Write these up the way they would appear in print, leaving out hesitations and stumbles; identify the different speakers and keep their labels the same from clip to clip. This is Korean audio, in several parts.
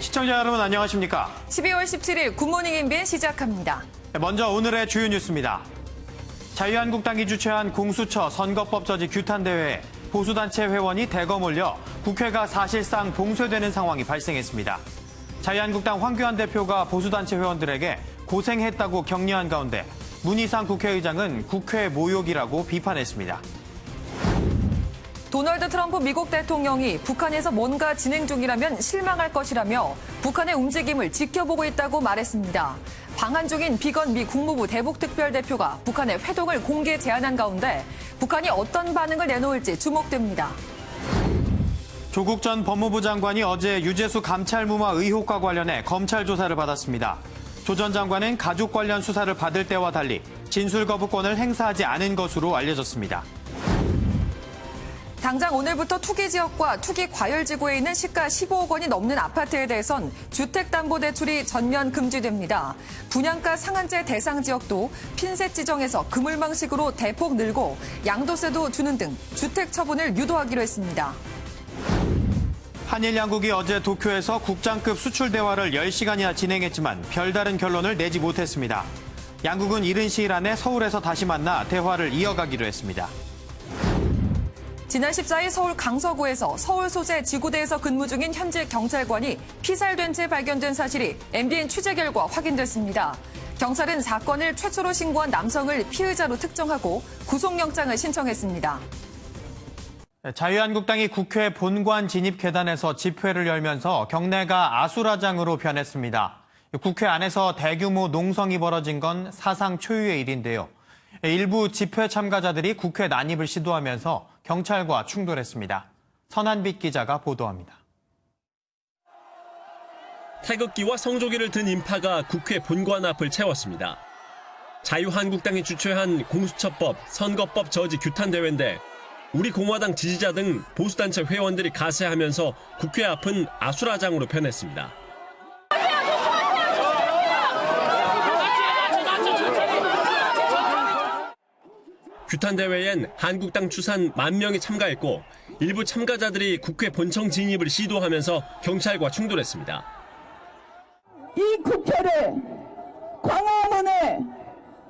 Speaker 1: 시청자 여러분 안녕하십니까?
Speaker 2: 12월 17일 굿모닝 MBN 시작합니다.
Speaker 1: 먼저 오늘의 주요 뉴스입니다. 자유한국당이 주최한 공수처 선거법 저지 규탄 대회에 보수단체 회원이 대거 몰려 국회가 사실상 봉쇄되는 상황이 발생했습니다. 자유한국당 황교안 대표가 보수단체 회원들에게 고생했다고 격려한 가운데 문희상 국회의장은 국회 모욕이라고 비판했습니다.
Speaker 2: 도널드 트럼프 미국 대통령이 북한에서 뭔가 진행 중이라면 실망할 것이라며 북한의 움직임을 지켜보고 있다고 말했습니다. 방한 중인 비건 미 국무부 대북특별대표가 북한의 회동을 공개 제안한 가운데 북한이 어떤 반응을 내놓을지 주목됩니다.
Speaker 1: 조국 전 법무부 장관이 어제 유재수 감찰무마 의혹과 관련해 검찰 조사를 받았습니다. 조 전 장관은 가족 관련 수사를 받을 때와 달리 진술 거부권을 행사하지 않은 것으로 알려졌습니다.
Speaker 2: 당장 오늘부터 투기 지역과 투기 과열지구에 있는 시가 15억 원이 넘는 아파트에 대해선 주택담보대출이 전면 금지됩니다. 분양가 상한제 대상 지역도 핀셋 지정에서 그물망식으로 대폭 늘고 양도세도 주는 등 주택 처분을 유도하기로 했습니다.
Speaker 1: 한일 양국이 어제 도쿄에서 국장급 수출 대화를 10시간이나 진행했지만 별다른 결론을 내지 못했습니다. 양국은 이른 시일 안에 서울에서 다시 만나 대화를 이어가기로 했습니다.
Speaker 2: 지난 14일 서울 강서구에서 서울 소재 지구대에서 근무 중인 현직 경찰관이 피살된 채 발견된 사실이 MBN 취재 결과 확인됐습니다. 경찰은 사건을 최초로 신고한 남성을 피의자로 특정하고 구속영장을 신청했습니다.
Speaker 1: 자유한국당이 국회 본관 진입 계단에서 집회를 열면서 경내가 아수라장으로 변했습니다. 국회 안에서 대규모 농성이 벌어진 건 사상 초유의 일인데요. 일부 집회 참가자들이 국회 난입을 시도하면서 경찰과 충돌했습니다. 선한빛 기자가 보도합니다.
Speaker 3: 태극기와 성조기를 든 인파가 국회 본관 앞을 채웠습니다. 자유한국당이 주최한 공수처법, 선거법 저지 규탄 대회인데 우리 공화당 지지자 등 보수단체 회원들이 가세하면서 국회 앞은 아수라장으로 변했습니다. 규탄 대회엔 한국당 추산 10,000명이 참가했고 일부 참가자들이 국회 본청 진입을 시도하면서 경찰과 충돌했습니다.
Speaker 4: 이 국회를, 광화문을,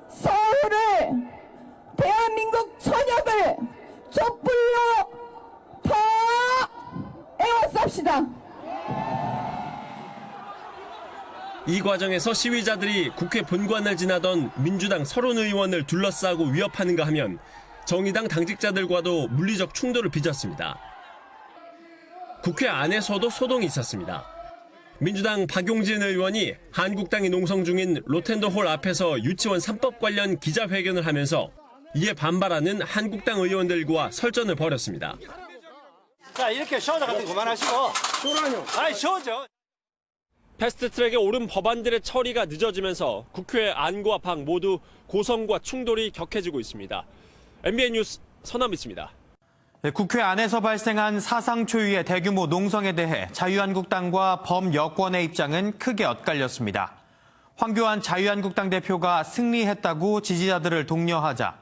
Speaker 4: 서울을, 대한민국 천역을 촛불로 다 에워쌉시다.
Speaker 3: 이 과정에서 시위자들이 국회 본관을 지나던 민주당 서른 의원을 둘러싸고 위협하는가 하면 정의당 당직자들과도 물리적 충돌을 빚었습니다. 국회 안에서도 소동이 있었습니다. 민주당 박용진 의원이 한국당이 농성 중인 로텐더홀 앞에서 유치원 3법 관련 기자회견을 하면서 이에 반발하는 한국당 의원들과 설전을 벌였습니다.
Speaker 5: 자, 이렇게 쇼자 같은 거 그만하시고. 쇼라뇨? 아니, 쇼죠.
Speaker 3: 패스트트랙에 오른 법안들의 처리가 늦어지면서 국회 안과 밖 모두 고성과 충돌이 격해지고 있습니다. MBN 뉴스 선한빛입니다.
Speaker 1: 국회 안에서 발생한 사상 초유의 대규모 농성에 대해 자유한국당과 범여권의 입장은 크게 엇갈렸습니다. 황교안 자유한국당 대표가 승리했다고 지지자들을 독려하자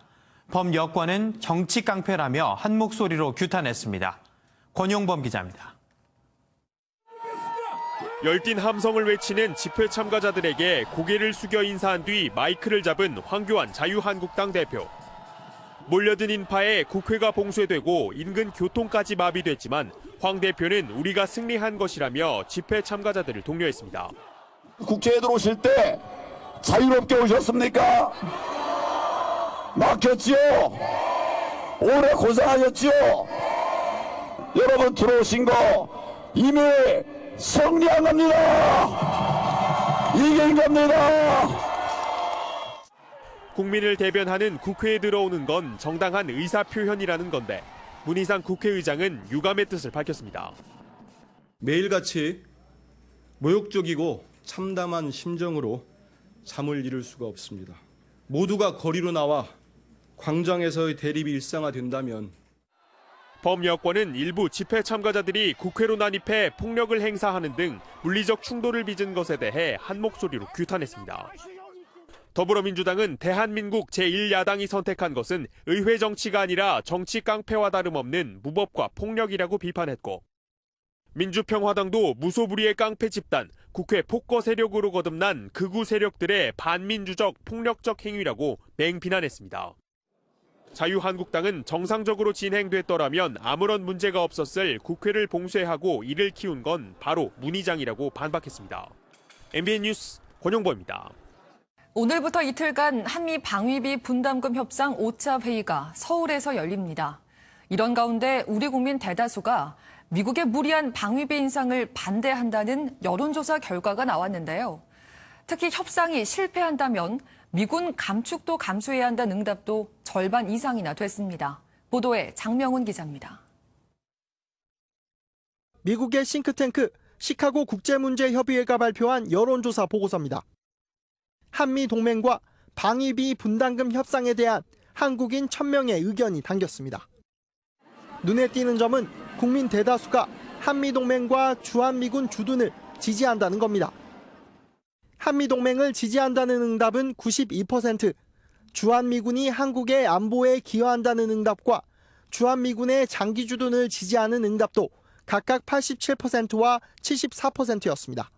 Speaker 1: 범여권은 정치 깡패라며 한 목소리로 규탄했습니다. 권용범 기자입니다.
Speaker 6: 열띤 함성을 외치는 집회 참가자들에게 고개를 숙여 인사한 뒤 마이크를 잡은 황교안 자유한국당 대표. 몰려든 인파에 국회가 봉쇄되고 인근 교통까지 마비됐지만 황 대표는 우리가 승리한 것이라며 집회 참가자들을 독려했습니다.
Speaker 7: 국회에 들어오실 때 자유롭게 오셨습니까? 막혔지요? 오래 고생하셨지요? 여러분 들어오신 거 이미 승리한 겁니다. 이긴 겁니다.
Speaker 6: 국민을 대변하는 국회에 들어오는 건 정당한 의사표현이라는 건데 문희상 국회의장은 유감의 뜻을 밝혔습니다.
Speaker 8: 매일같이 모욕적이고 참담한 심정으로 잠을 이룰 수가 없습니다. 모두가 거리로 나와 광장에서의 대립이 일상화된다면
Speaker 6: 범여권은 일부 집회 참가자들이 국회로 난입해 폭력을 행사하는 등 물리적 충돌을 빚은 것에 대해 한 목소리로 규탄했습니다. 더불어민주당은 대한민국 제1야당이 선택한 것은 의회 정치가 아니라 정치 깡패와 다름없는 무법과 폭력이라고 비판했고 민주평화당도 무소불위의 깡패 집단, 국회 폭거 세력으로 거듭난 극우 세력들의 반민주적 폭력적 행위라고 맹비난했습니다. 자유한국당은 정상적으로 진행됐더라면 아무런 문제가 없었을 국회를 봉쇄하고 이를 키운 건 바로 문희장이라고 반박했습니다. MBN 뉴스 권용보입니다.
Speaker 2: 오늘부터 이틀간 한미 방위비 분담금 협상 5차 회의가 서울에서 열립니다. 이런 가운데 우리 국민 대다수가 미국의 무리한 방위비 인상을 반대한다는 여론조사 결과가 나왔는데요. 특히 협상이 실패한다면 미군 감축도 감수해야 한다는 응답도 절반 이상이나 됐습니다. 보도에 장명훈 기자입니다.
Speaker 9: 미국의 싱크탱크 시카고 국제문제협의회가 발표한 여론조사 보고서입니다. 한미 동맹과 방위비 분담금 협상에 대한 한국인 1000명의 의견이 담겼습니다. 눈에 띄는 점은 국민 대다수가 한미동맹과 주한미군 주둔을 지지한다는 겁니다. 한미동맹을 지지한다는 응답은 92%, 주한미군이 한국의 안보에 기여한다는 응답과 주한미군의 장기 주둔을 지지하는 응답도 각각 87%와 74%였습니다.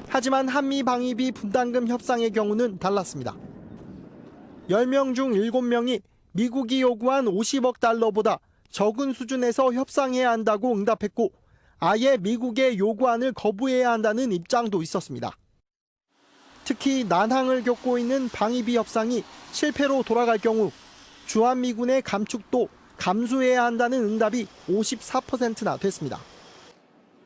Speaker 9: 하지만 한미 방위비 분담금 협상의 경우는 달랐습니다. 10명 중 7명이 미국이 요구한 50억 달러보다 적은 수준에서 협상해야 한다고 응답했고 아예 미국의 요구안을 거부해야 한다는 입장도 있었습니다. 특히 난항을 겪고 있는 방위비 협상이 실패로 돌아갈 경우 주한미군의 감축도 감수해야 한다는 응답이 54%나 됐습니다.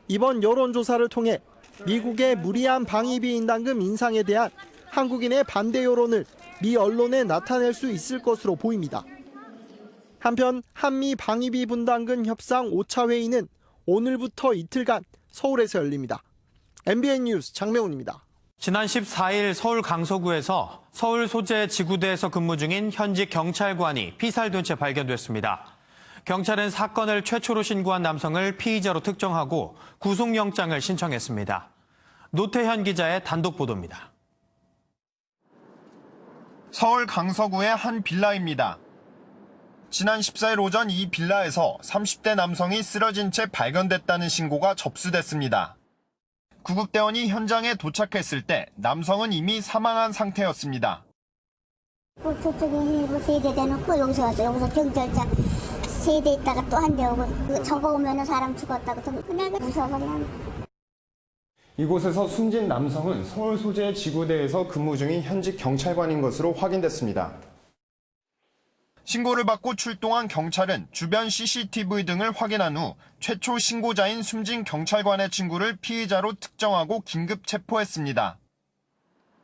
Speaker 9: 이번 여론조사를 통해 미국의 무리한 방위비 인당금 인상에 대한 한국인의 반대 여론을 미 언론에 나타낼 수 있을 것으로 보입니다. 한편 한미 방위비 분담금 협상 5차 회의는 오늘부터 이틀간 서울에서 열립니다. MBN 뉴스 장명훈입니다.
Speaker 1: 지난 14일 서울 강서구에서 서울 소재 지구대에서 근무 중인 현직 경찰관이 피살된 채 발견됐습니다. 경찰은 사건을 최초로 신고한 남성을 피의자로 특정하고 구속영장을 신청했습니다. 노태현 기자의 단독 보도입니다.
Speaker 10: 서울 강서구의 한 빌라입니다. 지난 14일 오전 이 빌라에서 30대 남성이 쓰러진 채 발견됐다는 신고가 접수됐습니다. 구급대원이 현장에 도착했을 때 남성은 이미 사망한 상태였습니다.
Speaker 11: 저쪽에 세대 대놓고 여기서 왔어요. 여기서 경찰차 세대 있다가 또 한 대 오고 저거 오면 사람 죽었다고 그냥 무서워 그냥.
Speaker 10: 이곳에서 숨진 남성은 서울 소재 지구대에서 근무 중인 현직 경찰관인 것으로 확인됐습니다. 신고를 받고 출동한 경찰은 주변 CCTV 등을 확인한 후 최초 신고자인 숨진 경찰관의 친구를 피의자로 특정하고 긴급 체포했습니다.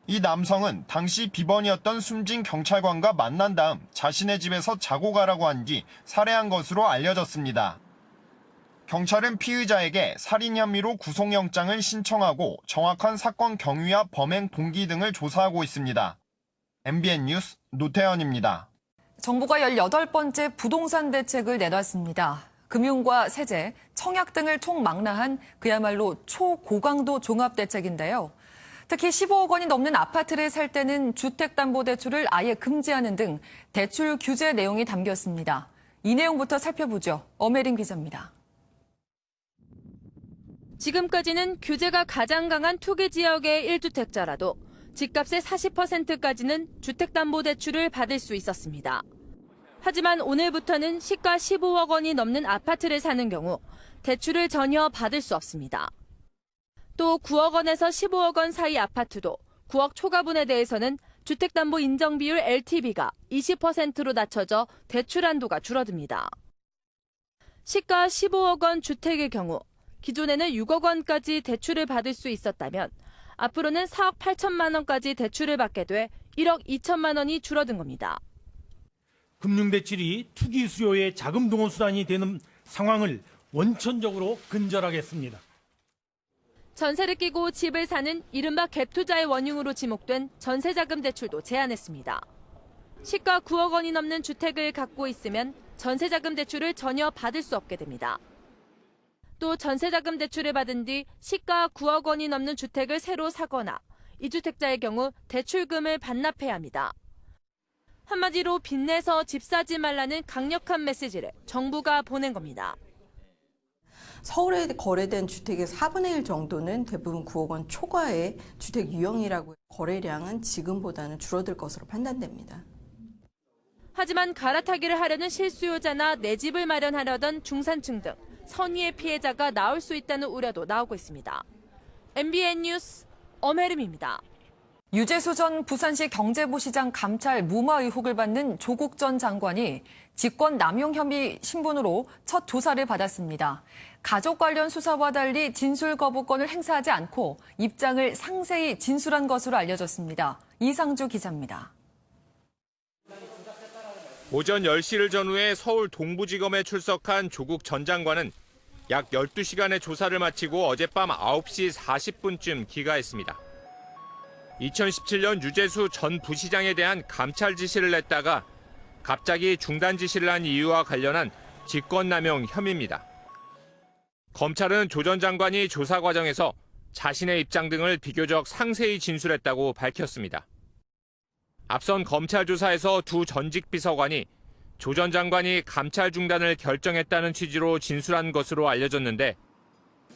Speaker 10: 이 남성은 당시 비번이었던 숨진 경찰관과 만난 다음 자신의 집에서 자고 가라고 한 뒤 살해한 것으로 알려졌습니다. 경찰은 피의자에게 살인 혐의로 구속영장을 신청하고 정확한 사건 경위와 범행 동기 등을 조사하고 있습니다. MBN 뉴스 노태현입니다.
Speaker 2: 정부가 18번째 부동산 대책을 내놨습니다. 금융과 세제, 청약 등을 총망라한 그야말로 초고강도 종합대책인데요. 특히 15억 원이 넘는 아파트를 살 때는 주택담보대출을 아예 금지하는 등 대출 규제 내용이 담겼습니다. 이 내용부터 살펴보죠. 엄혜린 기자입니다.
Speaker 12: 지금까지는 규제가 가장 강한 투기 지역의 1주택자라도 집값의 40%까지는 주택담보대출을 받을 수 있었습니다. 하지만 오늘부터는 시가 15억 원이 넘는 아파트를 사는 경우 대출을 전혀 받을 수 없습니다. 또 9억 원에서 15억 원 사이 아파트도 9억 초과분에 대해서는 주택담보 인정비율 LTV가 20%로 낮춰져 대출 한도가 줄어듭니다. 시가 15억 원 주택의 경우 기존에는 6억 원까지 대출을 받을 수 있었다면 앞으로는 4억 8천만 원까지 대출을 받게 돼 1억 2천만 원이 줄어든 겁니다.
Speaker 13: 금융대출이 투기 수요의 자금 동원 수단이 되는 상황을 원천적으로 근절하겠습니다.
Speaker 12: 전세를 끼고 집을 사는 이른바 갭투자의 원흉으로 지목된 전세자금 대출도 제한했습니다. 시가 9억 원이 넘는 주택을 갖고 있으면 전세자금 대출을 전혀 받을 수 없게 됩니다. 또 전세자금 대출을 받은 뒤 시가 9억 원이 넘는 주택을 새로 사거나 2주택자의 경우 대출금을 반납해야 합니다. 한마디로 빚내서 집 사지 말라는 강력한 메시지를 정부가 보낸 겁니다.
Speaker 14: 서울에 거래된 주택의 4분의 1 정도는 대부분 9억 원 초과의 주택 유형이라고 거래량은 지금보다는 줄어들 것으로 판단됩니다.
Speaker 12: 하지만 갈아타기를 하려는 실수요자나 내 집을 마련하려던 중산층 등 선의의 피해자가 나올 수 있다는 우려도 나오고 있습니다. MBN 뉴스 엄혜림입니다.
Speaker 2: 유재수 전 부산시 경제부시장 감찰 무마 의혹을 받는 조국 전 장관이 직권 남용 혐의 신분으로 첫 조사를 받았습니다. 가족 관련 수사와 달리 진술 거부권을 행사하지 않고 입장을 상세히 진술한 것으로 알려졌습니다. 이상주 기자입니다.
Speaker 15: 오전 10시를 전후해 서울 동부지검에 출석한 조국 전 장관은 약 12시간의 조사를 마치고 어젯밤 9시 40분쯤 귀가했습니다. 2017년 유재수 전 부시장에 대한 감찰 지시를 냈다가 갑자기 중단 지시를 한 이유와 관련한 직권남용 혐의입니다. 검찰은 조 전 장관이 조사 과정에서 자신의 입장 등을 비교적 상세히 진술했다고 밝혔습니다. 앞선 검찰 조사에서 두 전직 비서관이 조 전 장관이 감찰 중단을 결정했다는 취지로 진술한 것으로 알려졌는데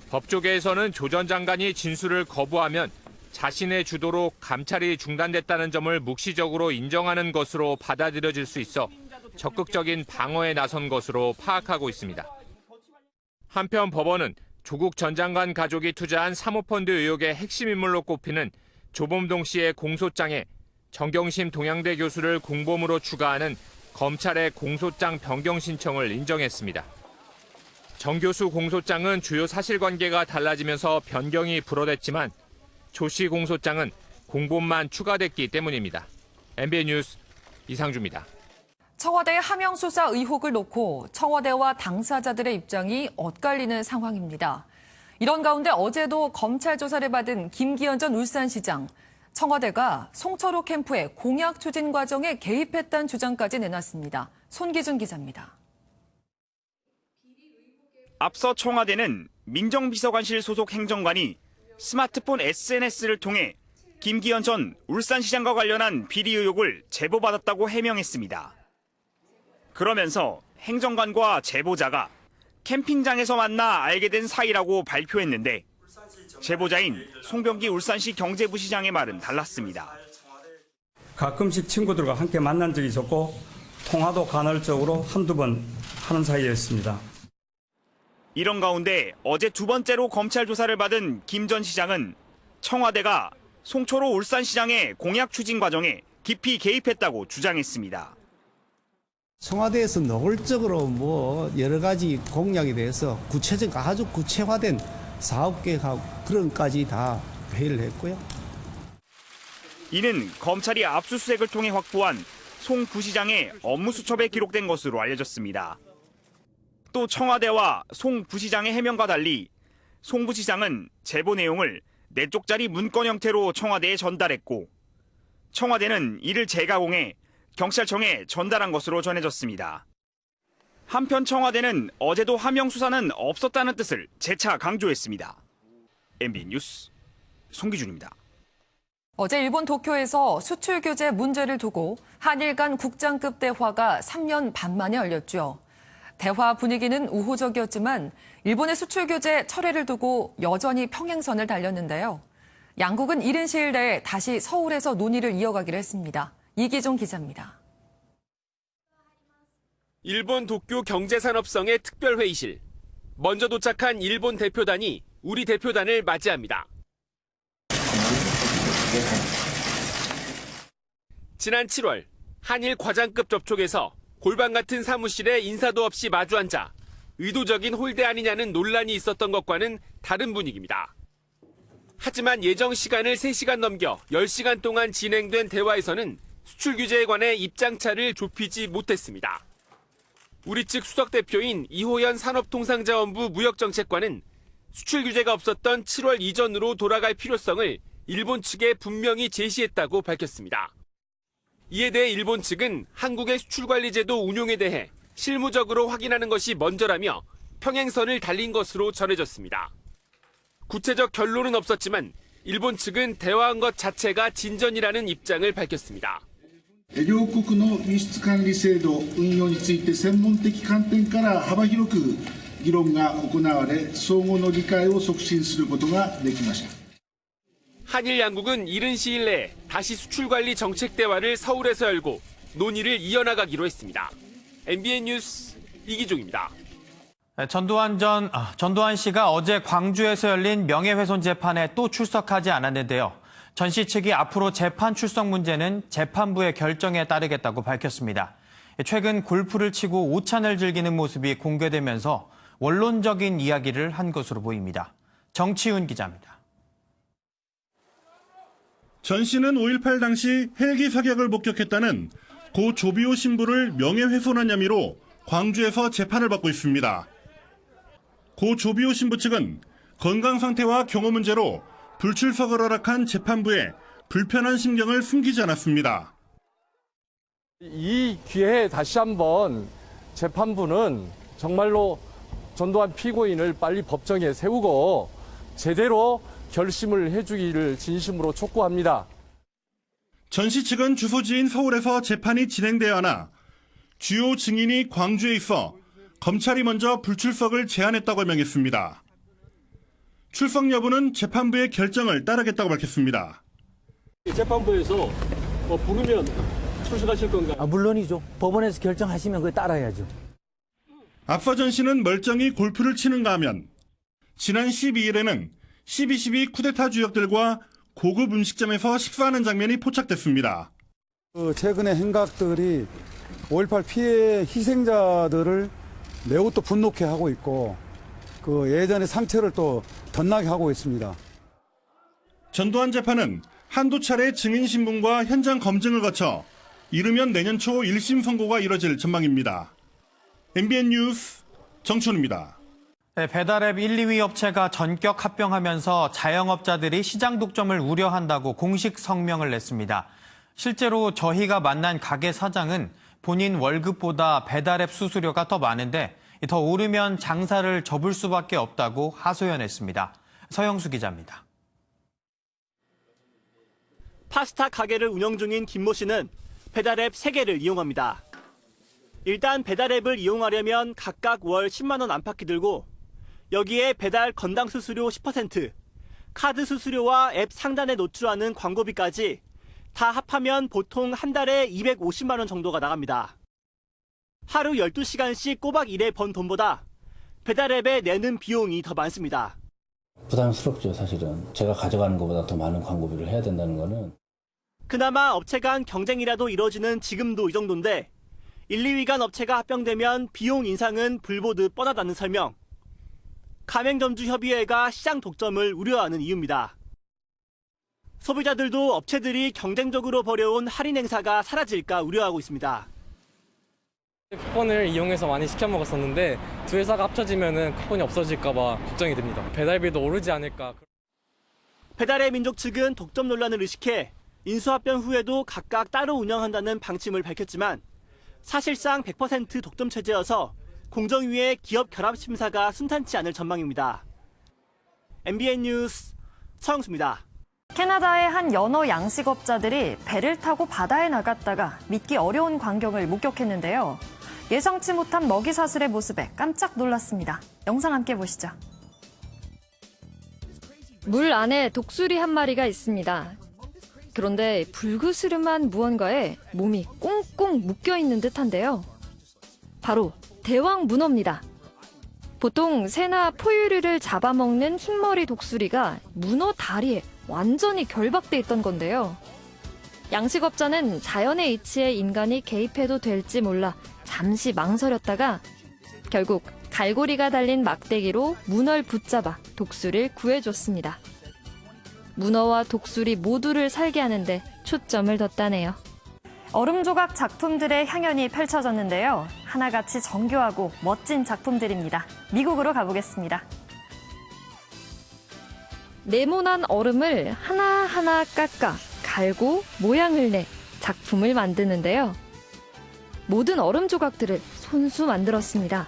Speaker 15: 법조계에서는 조 전 장관이 진술을 거부하면 자신의 주도로 감찰이 중단됐다는 점을 묵시적으로 인정하는 것으로 받아들여질 수 있어 적극적인 방어에 나선 것으로 파악하고 있습니다. 한편 법원은 조국 전 장관 가족이 투자한 사모펀드 의혹의 핵심 인물로 꼽히는 조범동 씨의 공소장에 정경심 동양대 교수를 공범으로 추가하는 검찰의 공소장 변경 신청을 인정했습니다. 정 교수 공소장은 주요 사실관계가 달라지면서 변경이 불어댔지만 조 씨 공소장은 공범만 추가됐기 때문입니다. MBN 뉴스 이상주입니다.
Speaker 2: 청와대 하명 수사 의혹을 놓고 청와대와 당사자들의 입장이 엇갈리는 상황입니다. 이런 가운데 어제도 검찰 조사를 받은 김기현 전 울산시장, 청와대가 송철호 캠프의 공약 추진 과정에 개입했다는 주장까지 내놨습니다. 손기준 기자입니다.
Speaker 16: 앞서 청와대는 민정비서관실 소속 행정관이 스마트폰 SNS를 통해 김기현 전 울산시장과 관련한 비리 의혹을 제보받았다고 해명했습니다. 그러면서 행정관과 제보자가 캠핑장에서 만나 알게 된 사이라고 발표했는데 제보자인 송병기 울산시 경제부시장의 말은 달랐습니다.
Speaker 17: 가끔씩 친구들과 함께 만난 적이 있었고 통화도 간헐적으로 한두 번 하는 사이였습니다.
Speaker 16: 이런 가운데 어제 두 번째로 검찰 조사를 받은 김 전 시장은 청와대가 송철호 울산시장의 공약 추진 과정에 깊이 개입했다고 주장했습니다.
Speaker 18: 청와대에서 노골적으로 여러 가지 공약에 대해서 구체적 아주 구체화된 사업 계획하고 그런까지 다 회의를 했고요.
Speaker 16: 이는 검찰이 압수수색을 통해 확보한 송 부시장의 업무 수첩에 기록된 것으로 알려졌습니다. 또 청와대와 송 부시장의 해명과 달리 송 부시장은 제보 내용을 4쪽짜리 문건 형태로 청와대에 전달했고 청와대는 이를 재가공해 경찰청에 전달한 것으로 전해졌습니다. 한편 청와대는 어제도 하명 수사는 없었다는 뜻을 재차 강조했습니다. MBN 뉴스 송기준입니다.
Speaker 2: 어제 일본 도쿄에서 수출 규제 문제를 두고 한일 간 국장급 대화가 3년 반 만에 열렸죠. 대화 분위기는 우호적이었지만 일본의 수출 규제 철회를 두고 여전히 평행선을 달렸는데요. 양국은 이른 시일 내에 다시 서울에서 논의를 이어가기로 했습니다. 이기종 기자입니다.
Speaker 19: 일본 도쿄 경제산업성의 특별회의실. 먼저 도착한 일본 대표단이 우리 대표단을 맞이합니다. 지난 7월 한일 과장급 접촉에서 골방 같은 사무실에 인사도 없이 마주 앉아 의도적인 홀대 아니냐는 논란이 있었던 것과는 다른 분위기입니다. 하지만 예정 시간을 3시간 넘겨 10시간 동안 진행된 대화에서는 수출 규제에 관해 입장차를 좁히지 못했습니다. 우리 측 수석 대표인 이호연 산업통상자원부 무역정책관은 수출 규제가 없었던 7월 이전으로 돌아갈 필요성을 일본 측에 분명히 제시했다고 밝혔습니다. 이에 대해 일본 측은 한국의 수출관리제도 운용에 대해 실무적으로 확인하는 것이 먼저라며 평행선을 달린 것으로 전해졌습니다. 구체적 결론은 없었지만 일본 측은 대화한 것 자체가 진전이라는 입장을 밝혔습니다.
Speaker 20: 両国の輸出管理制度運用について専門的観点から幅広く議論が行われ、相互の理解を促進することができました。
Speaker 19: 한일 양국은 이른 시일 내에 다시 수출 관리 정책 대화를 서울에서 열고 논의를 이어나가기로 했습니다. MBN 뉴스 이기종입니다.
Speaker 1: 전두환 씨가 어제 광주에서 열린 명예훼손 재판에 또 출석하지 않았는데요. 전 씨 측이 앞으로 재판 출석 문제는 재판부의 결정에 따르겠다고 밝혔습니다. 최근 골프를 치고 오찬을 즐기는 모습이 공개되면서 원론적인 이야기를 한 것으로 보입니다. 정치훈 기자입니다.
Speaker 21: 전 씨는 5.18 당시 헬기 사격을 목격했다는 고 조비오 신부를 명예훼손한 혐의로 광주에서 재판을 받고 있습니다. 고 조비오 신부 측은 건강 상태와 경호 문제로 불출석을 허락한 재판부에 불편한 심경을 숨기지 않았습니다.
Speaker 22: 이 기회에 다시 한번 재판부는 정말로 전두환 피고인을 빨리 법정에 세우고 제대로 결심을 해주기를 진심으로 촉구합니다.
Speaker 21: 전 씨 측은 주소지인 서울에서 재판이 진행되어야 하나 주요 증인이 광주에 있어 검찰이 먼저 불출석을 제안했다고 명했습니다. 출석 여부는 재판부의 결정을 따르겠다고 밝혔습니다.
Speaker 5: 재판부에서 부르면 출석하실 건가요?
Speaker 23: 물론이죠. 법원에서 결정하시면 그걸 따라야죠.
Speaker 21: 앞서 전 씨는 멀쩡히 골프를 치는가 하면 지난 12일에는 12.12 쿠데타 주역들과 고급 음식점에서 식사하는 장면이 포착됐습니다.
Speaker 24: 최근의 행각들이 5.18 피해 희생자들을 매우 또 분노케 하고 있고 그 예전의 상처를 또 덧나게 하고 있습니다.
Speaker 21: 전두환 재판은 한두 차례 증인 신문과 현장 검증을 거쳐 이르면 내년 초 1심 선고가 이뤄질 전망입니다. MBN 뉴스 정춘우입니다.
Speaker 1: 배달앱 1, 2위 업체가 전격 합병하면서 자영업자들이 시장 독점을 우려한다고 공식 성명을 냈습니다. 실제로 저희가 만난 가게 사장은 본인 월급보다 배달앱 수수료가 더 많은데 더 오르면 장사를 접을 수밖에 없다고 하소연했습니다. 서영수 기자입니다.
Speaker 25: 파스타 가게를 운영 중인 김모 씨는 배달앱 3개를 이용합니다. 일단 배달앱을 이용하려면 각각 월 10만 원 안팎이 들고 여기에 배달 건당 수수료 10%, 카드 수수료와 앱 상단에 노출하는 광고비까지 다 합하면 보통 한 달에 250만 원 정도가 나갑니다. 하루 12시간씩 꼬박 일해 번 돈보다 배달앱에 내는 비용이 더 많습니다.
Speaker 26: 부담스럽죠, 사실은. 제가 가져가는 것보다 더 많은 광고비를 해야 된다는 거는.
Speaker 25: 그나마 업체 간 경쟁이라도 이뤄지는 지금도 이 정도인데 1, 2위 간 업체가 합병되면 비용 인상은 불보듯 뻔하다는 설명. 가맹점주협의회가 시장 독점을 우려하는 이유입니다. 소비자들도 업체들이 경쟁적으로 벌여온 할인 행사가 사라질까 우려하고 있습니다.
Speaker 27: 쿠폰을 이용해서 많이 시켜 먹었었는데 두 회사가 합쳐지면 쿠폰이 없어질까 봐 걱정이 됩니다. 배달비도 오르지 않을까.
Speaker 25: 배달의 민족 측은 독점 논란을 의식해 인수합병 후에도 각각 따로 운영한다는 방침을 밝혔지만 사실상 100% 독점 체제여서 공정위의 기업 결합 심사가 순탄치 않을 전망입니다. MBN 뉴스 서영수입니다.
Speaker 28: 캐나다의 한 연어 양식업자들이 배를 타고 바다에 나갔다가 믿기 어려운 광경을 목격했는데요. 예상치 못한 먹이 사슬의 모습에 깜짝 놀랐습니다. 영상 함께 보시죠.
Speaker 29: 물 안에 독수리 한 마리가 있습니다. 그런데 불그스름한 무언가에 몸이 꽁꽁 묶여있는 듯한데요. 바로 대왕 문어입니다. 보통 새나 포유류를 잡아먹는 흰머리 독수리가 문어 다리에 완전히 결박돼 있던 건데요. 양식업자는 자연의 이치에 인간이 개입해도 될지 몰라 잠시 망설였다가 결국 갈고리가 달린 막대기로 문어를 붙잡아 독수리를 구해줬습니다. 문어와 독수리 모두를 살게 하는데 초점을 뒀다네요.
Speaker 28: 얼음 조각 작품들의 향연이 펼쳐졌는데요. 하나같이 정교하고 멋진 작품들입니다. 미국으로 가보겠습니다.
Speaker 29: 네모난 얼음을 하나하나 깎아 갈고 모양을 내 작품을 만드는데요. 모든 얼음 조각들을 손수 만들었습니다.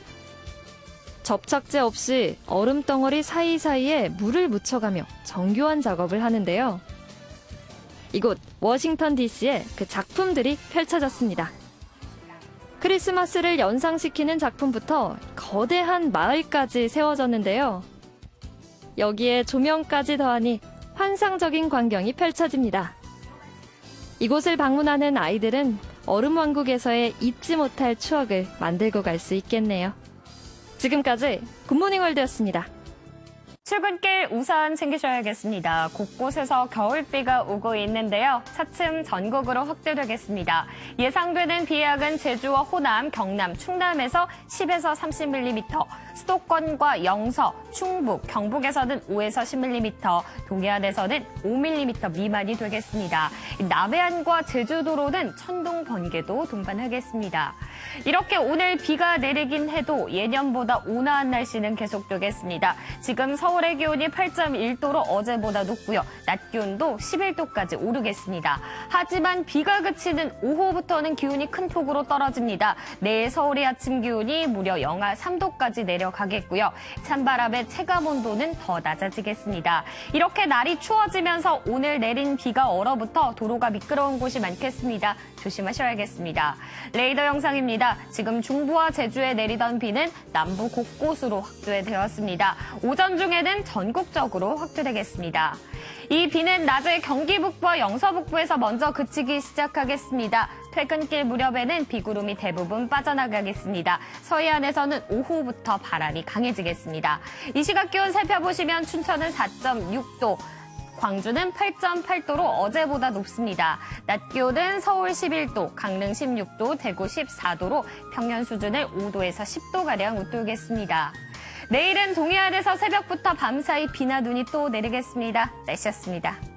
Speaker 29: 접착제 없이 얼음 덩어리 사이사이에 물을 묻혀가며 정교한 작업을 하는데요. 이곳 워싱턴 DC에 그 작품들이 펼쳐졌습니다. 크리스마스를 연상시키는 작품부터 거대한 마을까지 세워졌는데요. 여기에 조명까지 더하니 환상적인 광경이 펼쳐집니다. 이곳을 방문하는 아이들은 얼음왕국에서의 잊지 못할 추억을 만들고 갈 수 있겠네요. 지금까지 굿모닝 월드였습니다.
Speaker 3: 출근길 우산 챙기셔야겠습니다. 곳곳에서 겨울비가 오고 있는데요. 차츰 전국으로 확대되겠습니다. 예상되는 비약은 제주와 호남, 경남, 충남에서 10에서 30mm, 수도권과 영서, 충북, 경북에서는 5에서 10mm, 동해안에서는 5mm 미만이 되겠습니다. 남해안과 제주도로는 천둥, 번개도 동반하겠습니다. 이렇게 오늘 비가 내리긴 해도 예년보다 온화한 날씨는 계속되겠습니다. 지금 서울의 기온이 8.1도로 어제보다 높고요. 낮 기온도 11도까지 오르겠습니다. 하지만 비가 그치는 오후부터는 기온이 큰 폭으로 떨어집니다. 내일 서울의 아침 기온이 무려 영하 3도까지 내려가겠고요. 찬바람의 체감온도는 더 낮아지겠습니다. 이렇게 날이 추워지면서 오늘 내린 비가 얼어붙어 도로가 미끄러운 곳이 많겠습니다. 조심하셔야겠습니다. 레이더 영상입니다. 지금 중부와 제주에 내리던 비는 남부 곳곳으로 확대되었습니다. 오전 중에는 전국적으로 확대되겠습니다. 이 비는 낮에 경기 북부와 영서 북부에서 먼저 그치기 시작하겠습니다. 퇴근길 무렵에는 비구름이 대부분 빠져나가겠습니다. 서해안에서는 오후부터 바람이 강해지겠습니다. 이 시각 기온 살펴보시면 춘천은 4.6도, 광주는 8.8도로 어제보다 높습니다. 낮 기온은 서울 11도, 강릉 16도, 대구 14도로 평년 수준을 5도에서 10도가량 웃돌겠습니다. 내일은 동해안에서 새벽부터 밤사이 비나 눈이 또 내리겠습니다. 날씨였습니다.